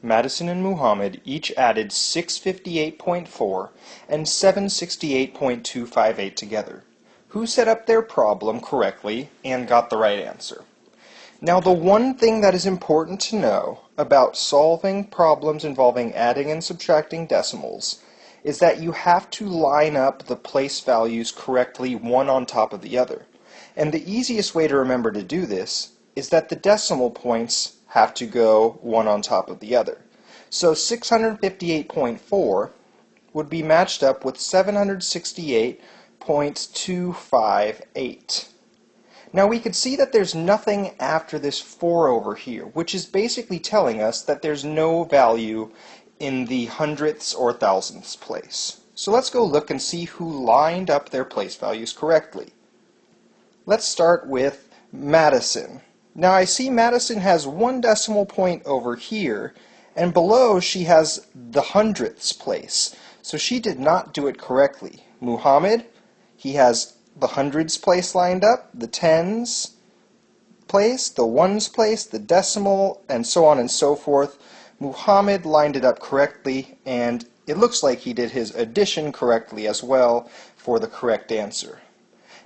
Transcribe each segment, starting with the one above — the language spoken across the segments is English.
Madison and Muhammad each added 658.4 and 768.258 together. Who set up their problem correctly and got the right answer? Now, the one thing that is important to know about solving problems involving adding and subtracting decimals is that you have to line up the place values correctly, one on top of the other. And the easiest way to remember to do this is that the decimal points have to go one on top of the other. So 658.4 would be matched up with 768.258. Now we could see that there's nothing after this 4 over here, which is basically telling us that there's no value in the hundredths or thousandths place. So let's go look and see who lined up their place values correctly. Let's start with Madison. Now I see Madison has one decimal point over here, and below she has the hundredths place. So she did not do it correctly. Muhammad, he has the hundreds place lined up, the tens place, the ones place, the decimal, and so on and so forth. Muhammad lined it up correctly, and it looks like he did his addition correctly as well for the correct answer.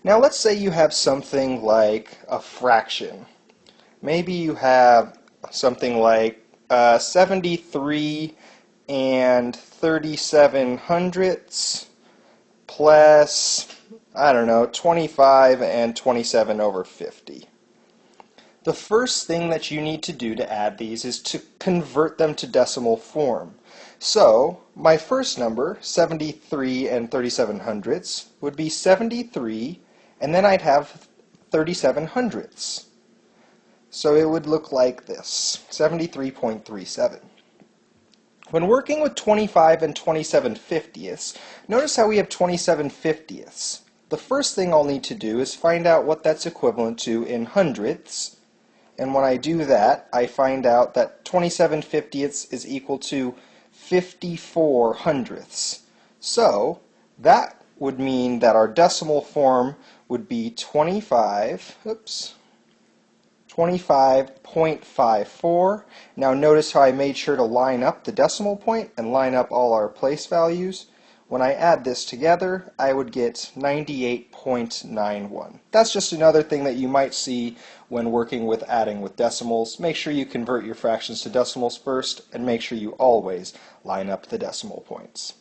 Now let's say you have something like a fraction. Maybe you have something like 73 and 37 hundredths plus, I don't know, 25 and 27 over 50. The first thing that you need to do to add these is to convert them to decimal form. So my first number, 73 and 37 hundredths, would be 73, and then I'd have 37 hundredths. So it would look like this, 73.37. When working with 25 and 27 fiftieths, notice how we have 27 fiftieths. The first thing I'll need to do is find out what that's equivalent to in hundredths, and when I do that, I find out that 27 fiftieths is equal to 54 hundredths. So that would mean that our decimal form would be 25.54. Now notice how I made sure to line up the decimal point and line up all our place values. When I add this together, I would get 98.91. That's just another thing that you might see when working with adding with decimals. Make sure you convert your fractions to decimals first, and make sure you always line up the decimal points.